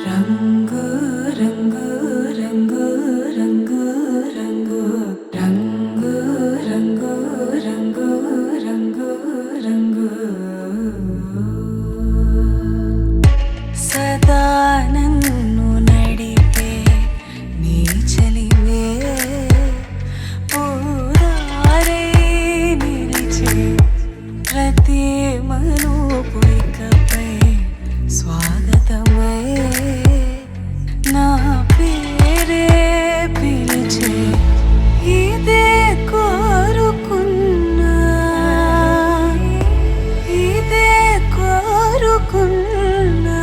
రంగు రంగు రంగు రంగు రంగు రంగు రంగు రంగు రంగు రంగు సదా నన్ను నడిపే నీ చలివే పూరారే నిలిచే ప్రతి మలుపు ఇకపై స్వాగతమై నా పేరే పిలిచే ఇదే కోరుకున్నా ఇదే కోరుకున్నా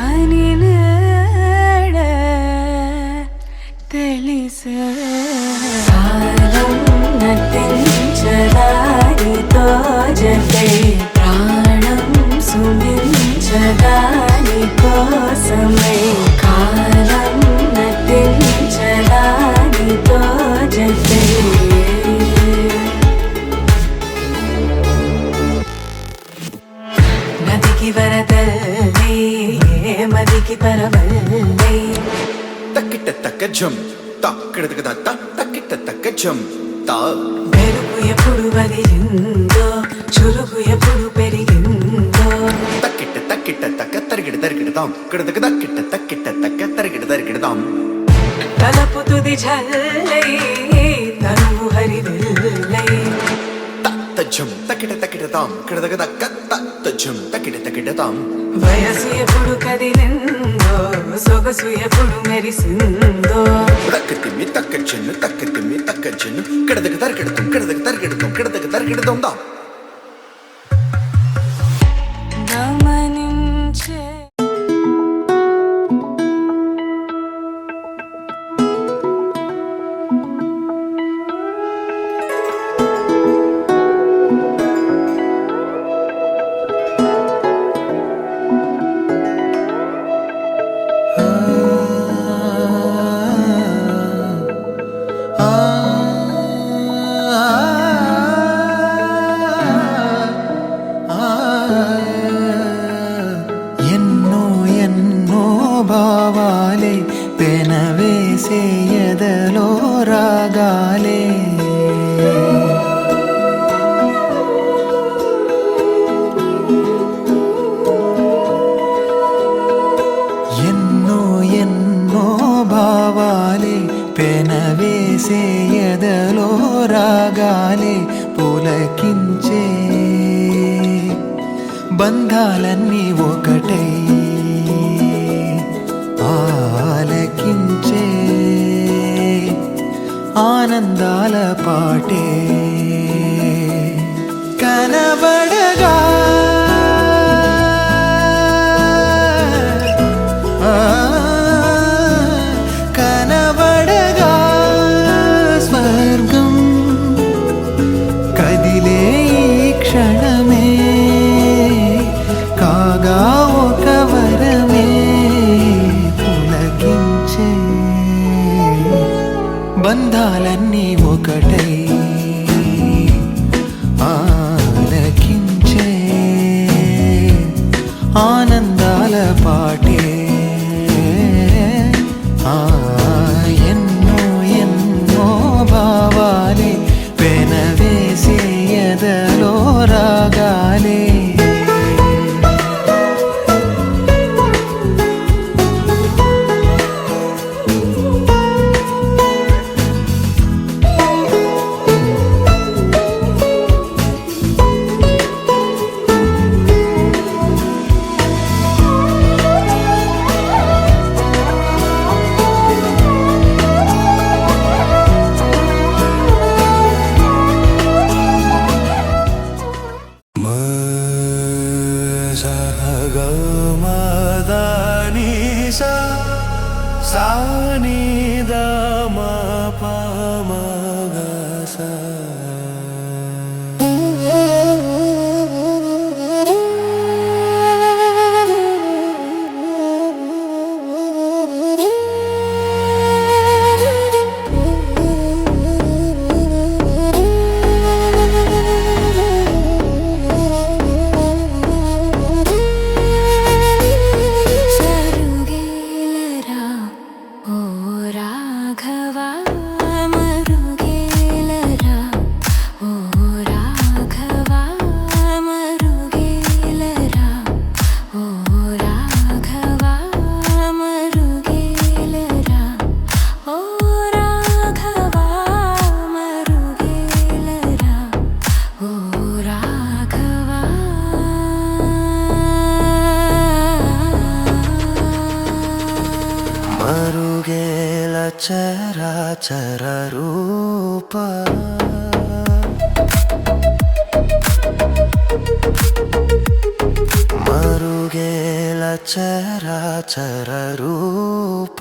అని నేడే తెలిసే కాలం నటించదానితో జతే ప్రాణం సుమించదాని కోసమై కాలం నటించదానితో జతే నదికి వరదల్లి మదికి పరవల్లి తక్కిట తక్క జం తక్కిడతక దత్త తక్కిట తక్క జం తా మెరుపు ఎప్పుడు వదిలిందో చురుకు ఎప్పుడు పెరిగిందో తక్కిట తక్కిట తక్క తరిగిడ తరిగిడతాం కిడతక తక్కిట తక్కిట తక్క తరిగిడ తరిగిడతాం తలపు తుది జల్లై తనువు హరివెల్లై తత్త జం తక్కిట తక్కిడతాం కిడతక తక్క తత్త జం తక్కిట తక్కిడతాం వయసు ఎప్పుడు కదిలిందో సొగసు ఎప్పుడు మెరిసిందో తక్కతిమ్మి తక్క చెన్ను తక్కతిమ్మి తక్క చెన్ను కిడతక తరిగిడతాం కిడతక తరిగిడతాం కిడతక తరిగిడతాం దా గమనించే ఎన్నో ఎన్నో భావాలే పెనవేసే ఎదలో రాగాలే ఎన్నో ఎన్నో భావాలే పెనవేసే ఎదలో రాగాలే పులకించే బంధాలన్నీ ఒకటై ఆలకించే ఆనందాల పాటే కనబడగా కనబడగా స్వర్గం కదిలే ఈ క్షణమే కాగా ఒక వరమే పులకించే బంధాలన్నీ ఒకటై ఆలకించే ఆనందాల పాటే ఎన్నో ఎన్నో భావాలే పెనవేసే ఎదలో రాగాలే చరాచర రూప మరుగేల చరాచర రూప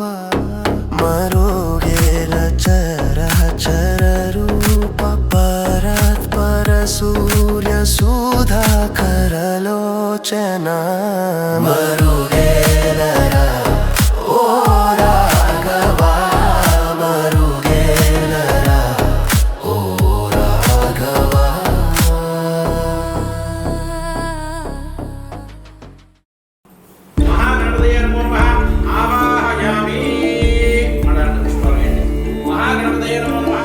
మరుగేల చరాచర రూప పరత్పర సూర్య సుధాకరలోచన మరుగేలరా ఓ రాఘవా మరుగేలరా ఓ రాఘవా మహాగణపతయే నమో నమః ఆవాహయామి అనంత పుష్పవేణి మహాగణపతయే నమో నమః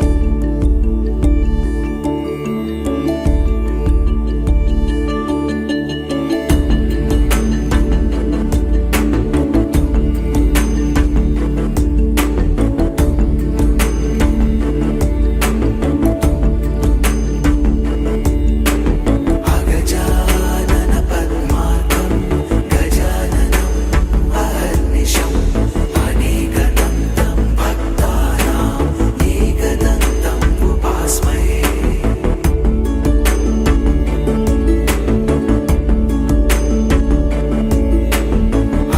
అగజానన పద్మార్కం గజాననం అహర్నిశం అనేకదంతం భక్తానాం ఏకదంతం ఉపాస్మహే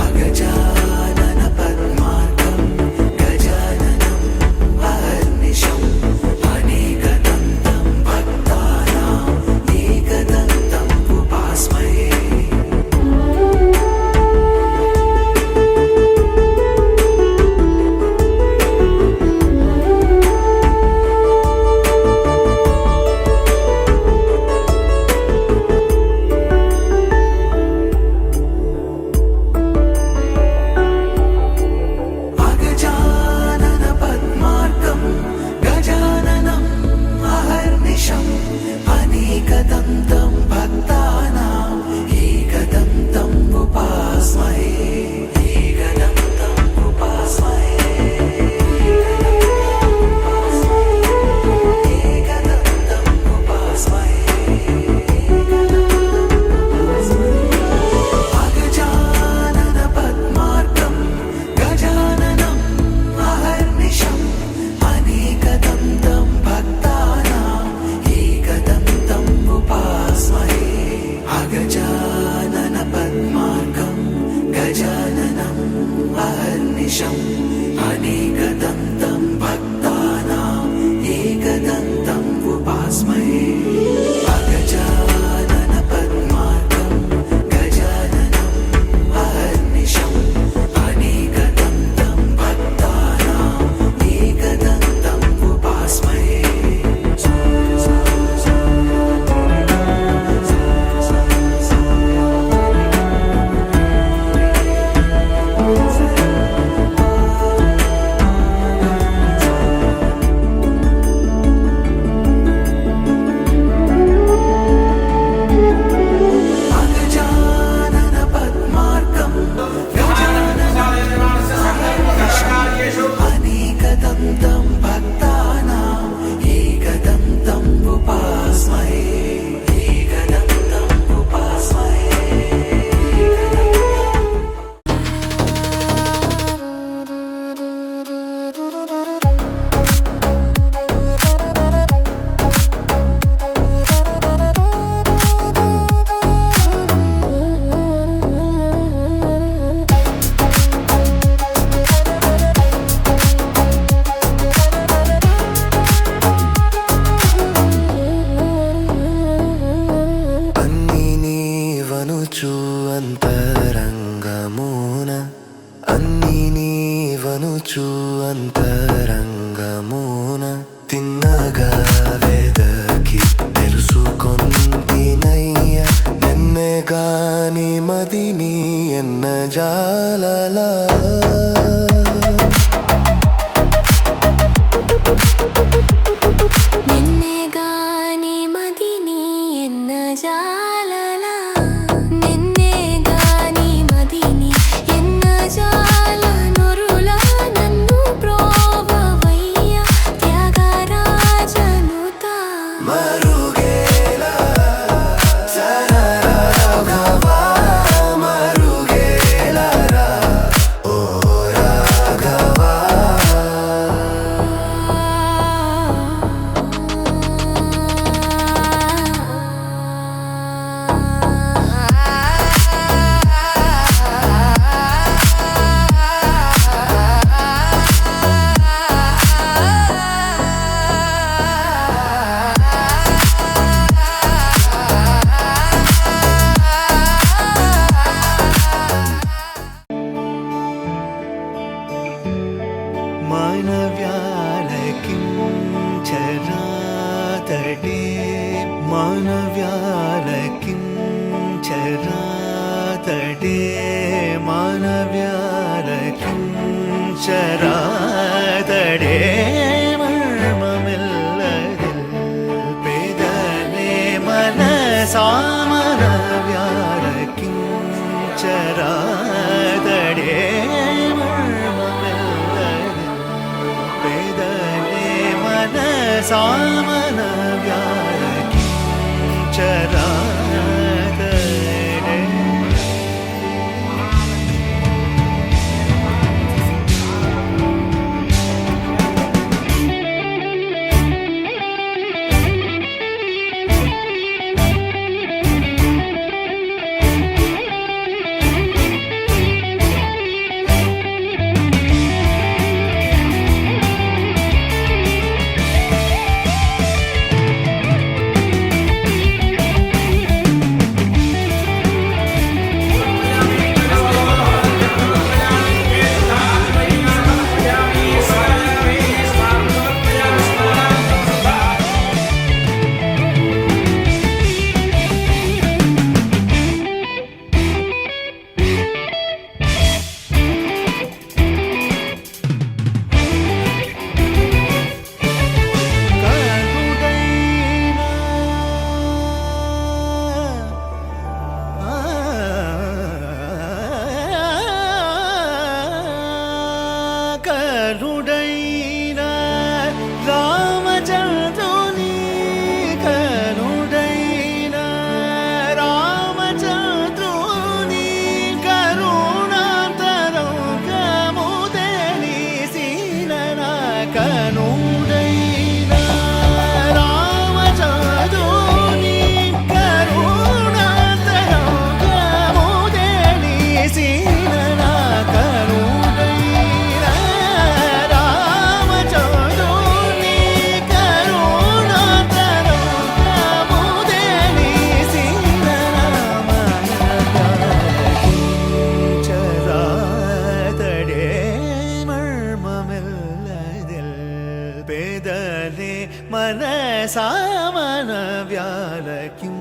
అగజానన పద్మార్కం గజాననం అహర్నిశం అనేకదంతం భక్తానాం ఏకదంతం ఉపాస్మహే అగజానన పద్మార్కం గజాననం అహర్నిశం అనేకదంతం భక్తానాం ఏకదంతం ఉపాస్మహే ఏకదంతం ఉపాస్మహే ఏకదంతం ఉపాస్మహే అగజానన పద్మార్కం గజాననం అహర్నిశం అనేకదంతం భక్తానాం ఏకదంతం ఉపాస్మహే అగజానన పద్మార్కం గజాననం అహర్నిశం అనేకదంతం భక్తానాం ఏకదంతం ఉపాస్మహే అగజానన పద్మార్కం గజాననం అహర్నిశం అనేకదంతం భక్తానాం ఏకదంతం ఉపాస్మహే అగజానన పద్మార్కం అనేకదంతం భక్తానాం ఏకదంతం ఉపాస్మహే ఏకదంతం ఉపాస్మహే అన్ని నీవనుచు అంతరంగమున అన్ని నీవనుచు అంతరంగమున తిన్నగా వెదకి తెలుసుకొంటినయ్య నిన్నే గాని మదిని ఎన్న జాలలా నిన్నే గాని మదిని ఎన్న జాలలా నిన్నే గాని మదిని ఎన్న జాల నొరులా నన్ను ప్రోవవయ్య త్యాగరాజనుత మరుగేల చరరాఘవా మరుగేలరా ఓ मानव्यालकिञ्चरातटे मानव्यालकिञ्चरातटे मानव्यालकिञ्चरातटे मर्ममिल्लदिल पेदने मनसा मानव्यालकिञ्चरातटे सामन व्यालकिञ्चरातटे కరుడైనా రామచంద్రుని కరుడైనా రామచంద్రుని కరుణాంతరంగముదెలిసిన కనుడైనా రామచంద్రుని కరుణాంతరంగముదెలిసిన మనసామన వ్యాలకించరాతడే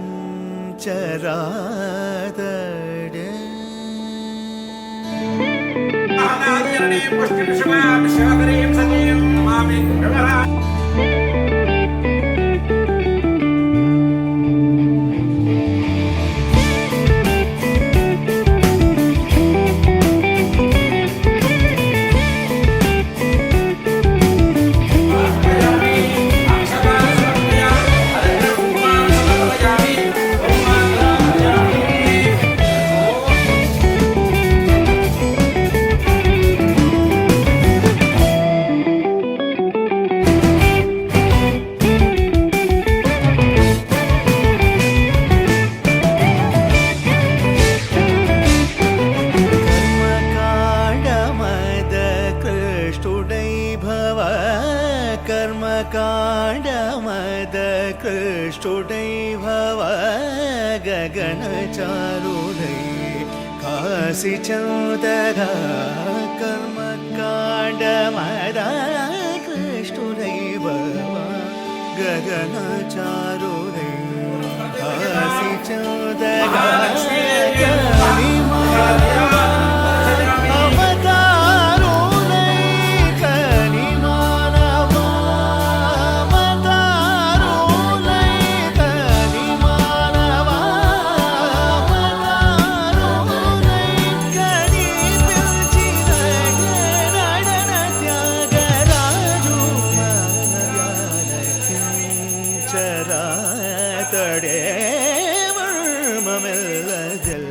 कर्मकाण्डमद कृष्टुडै भव गगनचारुडै काशीचन्दरा कर्मकाण्डमद कृष्टुडै भव गगनचारुडै काशीचन्दरा చరాతడే మర్మమెల్లదల్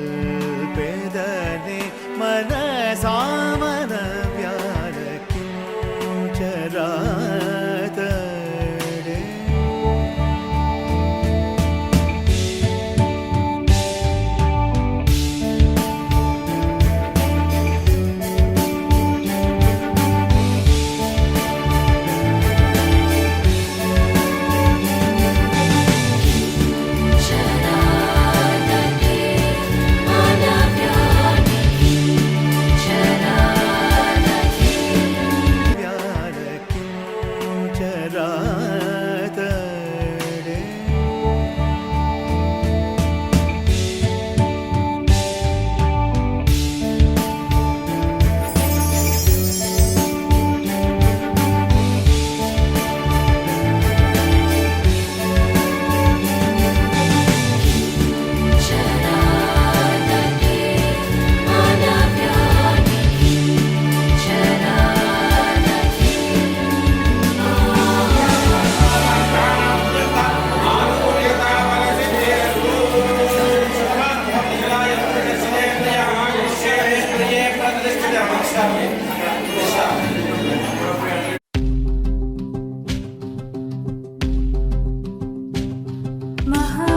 మహా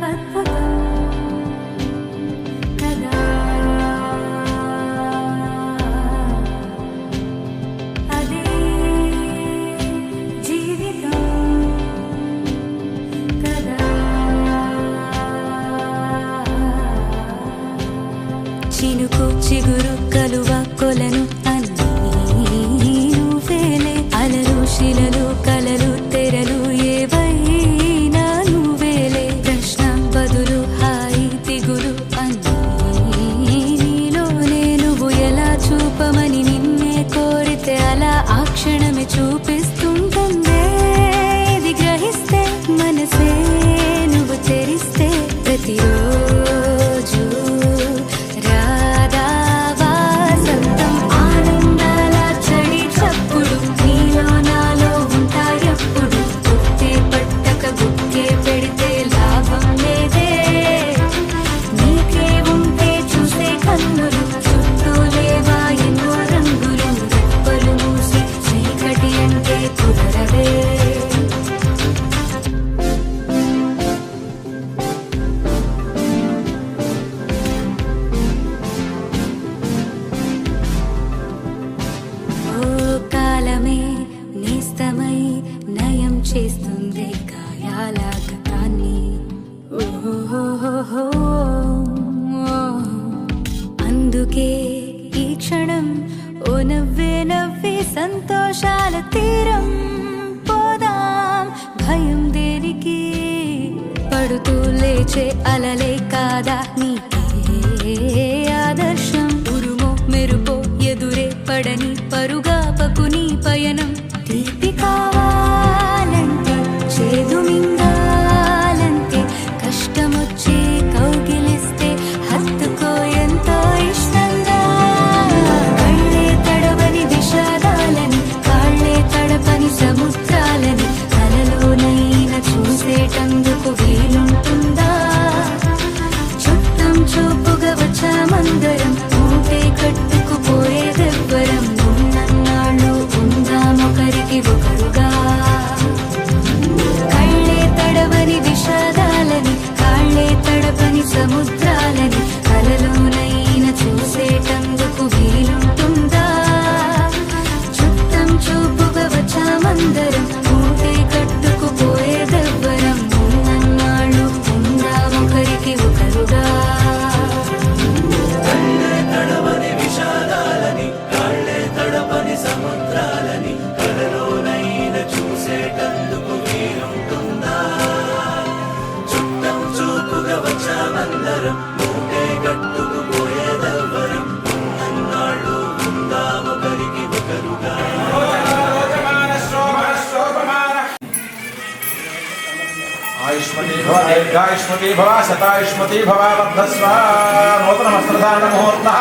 అద్భుతం కదా అదే జీవితం కదా చినుకు చిగురు కలువ కొలను అన్నీ నువ్వేలే అలలు శిలలు కలలు తెరలు ఏవైనా నువ్వేలే ప్రశ్న బదులు హాయి దిగులు అన్నీ నీలోనే నువ్వు ఎలా చూపమని నిన్నే కోరితే అలా ఆ క్షణమే చూపిస్తుంటుందే ఇది గ్రహిస్తే మనసే నువ్వు తెరిస్తే ప్రతిరోజు రాధా వాసంతం ఆనందాల చడి చప్పుడు నీలో నాలో ఉంటాయప్పుడు గుర్తే పట్టక గుక్కే పెడితే లాభం లేదే నీకే ఉంటే చూసే కన్నులు చుట్టూ లేవా ఎన్నో రంగులు రెప్పలు మూసి చీకటి అంటే కుదరదే ఓ కాలమే నేస్తమై నయం చేస్తుంది గాయాల గతాన్ని ఓహో అందుకే ఈ క్షణం ఓ నవ్వే నవ్వి సంతోషాల తీరం పోదాం భయం దేనికి పడుతూ లేచే అలలే కాదా నీకే ఆదర్శం ఉరుమో మెరుపో ఎదురే పడని పరుగాపకుని పయనం తీపి కావాలంటే చేదు మింగాలంటే కష్టమొచ్చి కౌగిలిస్తే హత్తుకో ఎంతో ఇష్టంగా కళ్ళే తడవని విషాదాలని కాళ్ళే తడపని సముద్రాలని కలలోనైనా చూసేటందుకు వీలుంటుందా చుట్టం చూపుగా వచ్చామందరం మూటే కట్టుకుపోయేదెవ్వరం ఉన్నన్నాళ్ళు ఉందామొకరికి ఒకరుగా కళ్ళే తడవని విషాదాలని కాళ్ళే తడపని సముద్రాలని కలలోనైనా చూసేటందుకు వీలుంటుందా చుట్టం చూపుగా వచ్చామందరం మూటే కట్టుకుపోయేదెవ్వరం ఉన్నన్నాళ్ళు ఉందామొకరికి ఒకరుగా आयुष्मती भव दीर्घायुष्मती भव शतायुष्मती भव लब्धस्व नूतन वस्त्रधारण मुहूर्तः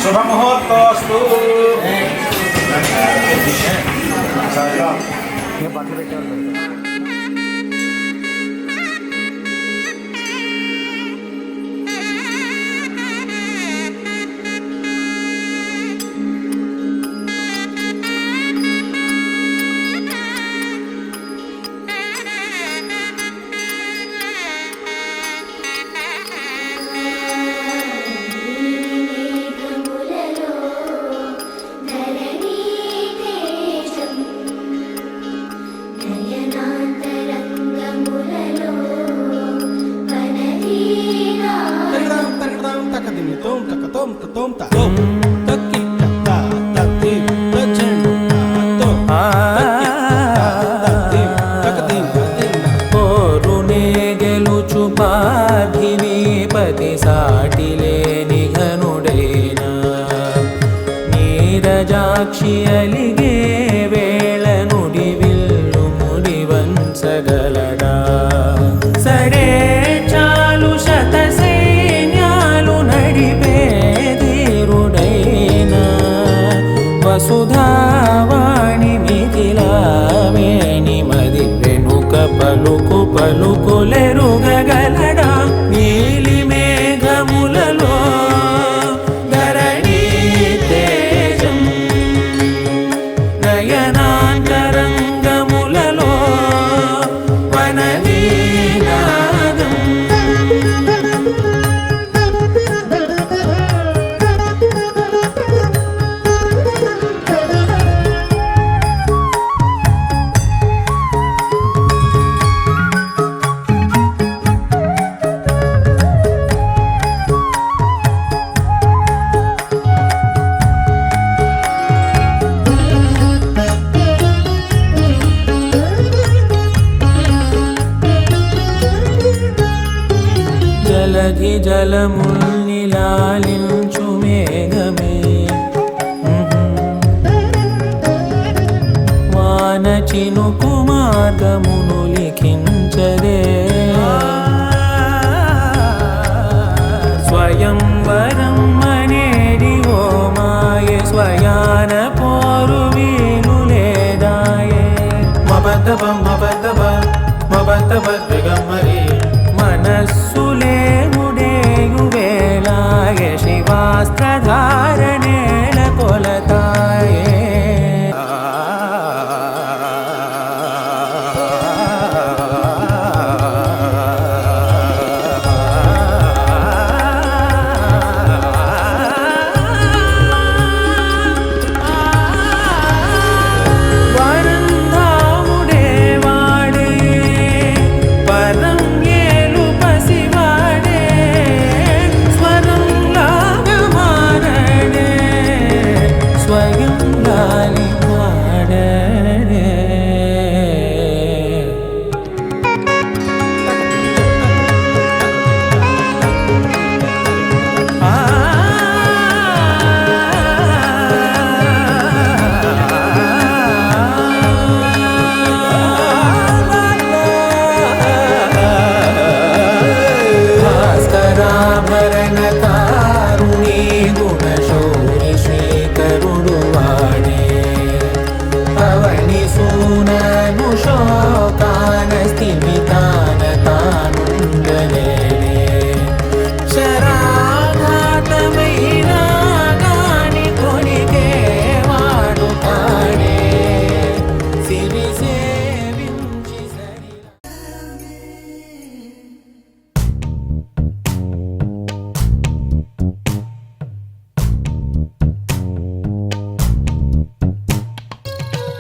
शुभ मुहूर्तोऽस्तु పతి సాటిలే నిఘనుడైన నీరజాక్షి అలిగే వేళ నుడి విల్లు ముడి వంచగలడా సరే చాలు శత సైన్యాలు నడిపే ధీరుడైన వసుధావాణి మిథిలావేణి మది వెనుక పలుకు పలుకులెరుగగలడా నీలి మేఘములలో ధరణి జలముల్ని లాలించు మేఘమే వాన చినుకు మార్గమును లిఖించదే స్వయంవరం అనేది ఓ మాయే స్వయాన పోరు వీలు లేదాయే మబద్దబ మబద్దబద్దగమ్మరే మనస్సులే ముడేయు వేళాయే శివాస్త్రధారణేల కొలతాయే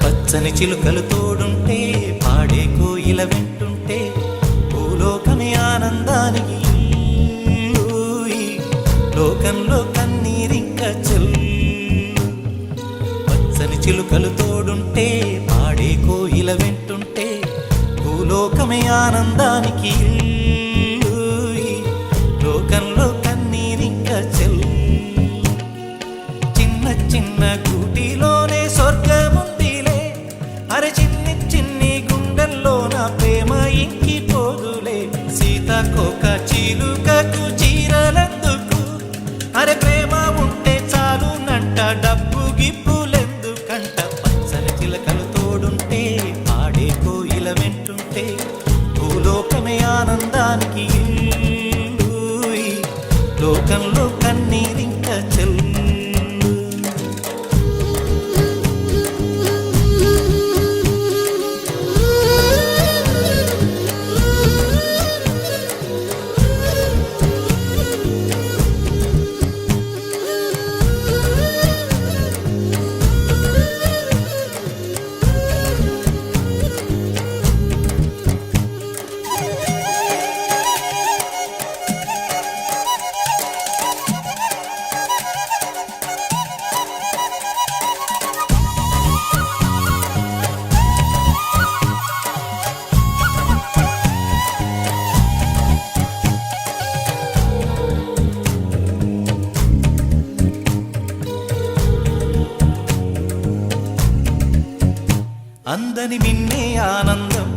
పచ్చని చిలుకలు తోడుంటే పాడే కోయిల వెంటుంటే భూలోకమే ఆనందానికి లోకంలో కన్నీరింక చెల్లు పచ్చని చిలుకలు తోడుంటే పాడే కోయిల వెంటుంటే భూలోకమే ఆనందానికి లోకంలో కన్నీరింక చెల్లు చిన్న చిన్న గూటిలోనే స్వర్గముందిలే అరే చిన్ని చిన్ని గుండెల్లో నా ప్రేమ ఇంకిపోదులే సీతాకోక చిలుకకు చీరలందుకు అరే ప్రేమ ఉంటే చాలు నంట డబ్బు గిప్పులెందుకంట పచ్చని చిలకలు తోడుంటే పాడే కోయిల వెంటుంటే భూలోకమే ఆనందానికి లోకంలో కన్నీరింక చెల్లు అందని మిన్నే ఆనందం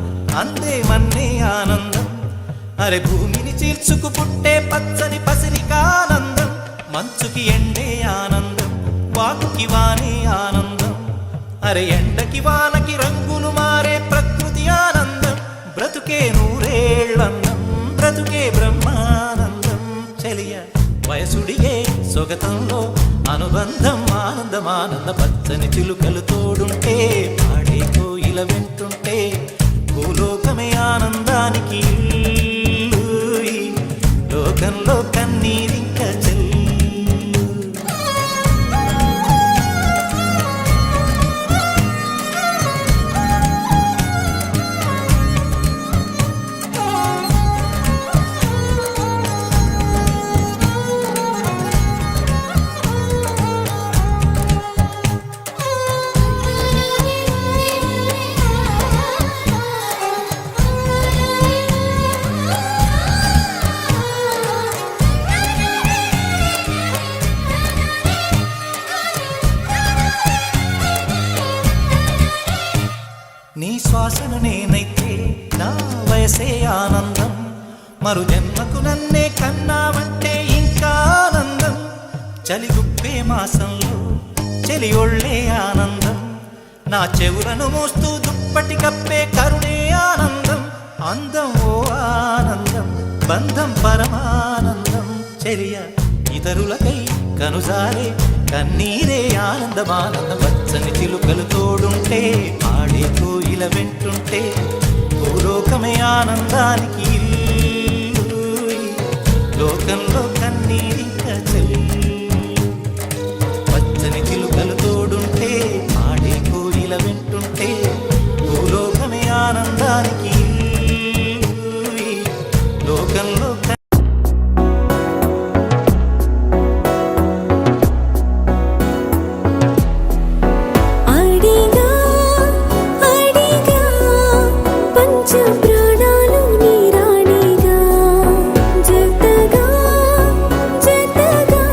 అందే మన్నే ఆనందం అరే భూమిని చీల్చుకు పుట్టే పచ్చని పసిరికానందం మంచుకి ఎండే ఆనందం వాకుకి వానే ఆనందం అరే ఎండకి వానకి రంగులు మారే ప్రకృతి ఆనందం బ్రతుకే నూరేళ్ళందం బ్రతుకే బ్రహ్మానందం చెలియ వయసుడియే సొగతంలో అనుబంధం ఆనందమానంద పచ్చని చిలుకలు తోడుంటే పాడే కోయిల వెంటుంటే భూలోకమే ఆనందానికి లోకంలో కన్నీరింక చెల్లు సువాసన నేనైతే నా వయసే ఆనందం మరు జన్మకు నన్నే కన్నావంటే ఇంకా ఆనందం చలిగుప్పే మాసంలో చెలి ఒళ్ళే ఆనందం నా చెవులను మోస్తూ దుప్పటి కప్పే కరుణే ఆనందం అందం ఓ ఆనందం బంధం పరమానందం చెలియ ఇతరులకై కనుసారే కన్నీరే ఆనందమానందం పచ్చని చిలుకలు తోడుంటే ఆడే కోయిల వెంటుంటే భూలోకమే ఆనందానికి ఇల్లు. లోకంలో కన్నీరింక చెల్లి పచ్చని చిలుకలు తోడుంటే ఆడే కోయిల వెంటుంటే భూలోకమే ఆనందానికి ఇల్లు. లోకంలో అడిగా అడిగా పంచ ప్రాణాలు నీరాణిగా జతగా జతగా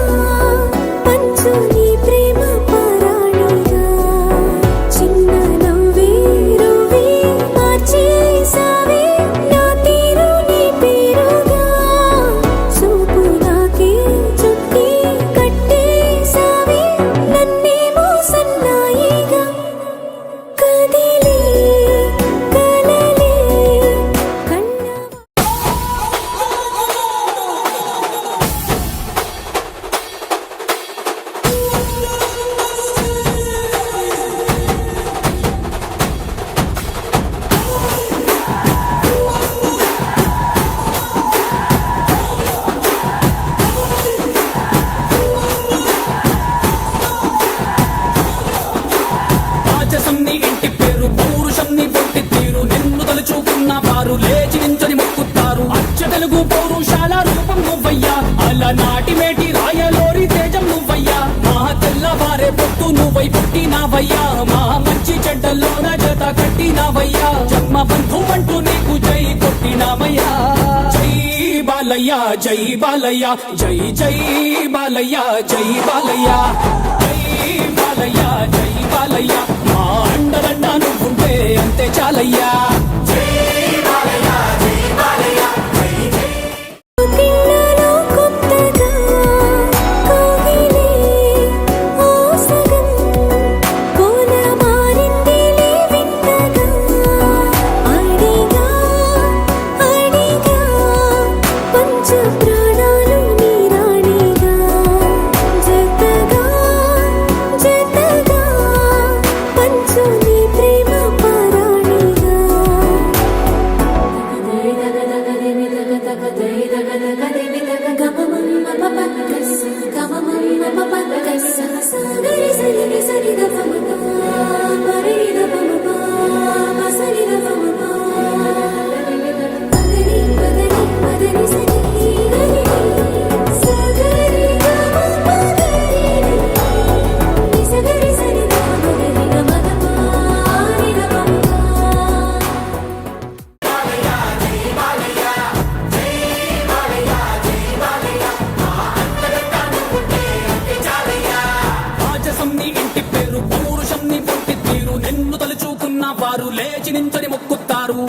పంచు నీ ప్రేమ పరాణిగా చిన్న నవ్వే రువే మార్చేసావే నా తీరు నీ పేరుగా చూపులాకే చుట్టి కట్టేసావే నన్నేమో సన్నాయిగా కదిలే కలలే కన్నా రాజసం నీ ఇంటి పేరు పౌరుషం నీ పొట్టి తీరు నిన్ను తలుచుకున్న వారు లేచి నించని మొక్కుతారు అచ్చ తెలుగు పౌరుషాల రూపం నువ్వయ్యా అలనాటి మేటి రాయలోరి తేజం నువ్వయ్యా మా తెల్లవారే పొత్తు నువ్వై పుట్టినావయ్యా మా మంచి చెడ్డల్లోన జత కట్టినావయ్యా జన్మ బంధు అంటూ నీకు జై కొట్టినామయ్యా జై బాలయ్య జై బాలయ్య జై జై బాలయ్య జై బాలయ్య జై బాలయ్య జై బాలయ్య మా అండదండ నువ్వుంటే అంతే చాలయ్యా తిన్నలో కొత్తగా కోగిలే ఓ సగం కోన మారిందిలే వింతగా అడిగా అడిగా పంచ ప్రాణాలు నీరాణిగా జతగా జతగా పంచు నీ ప్రేమ పరాణిగా రాజసం నీ ఇంటి పేరు పౌరుషం నీ పొట్టి తీరు నిన్ను తలుచుకున్న వారు లేచి నించని మొక్కుతారు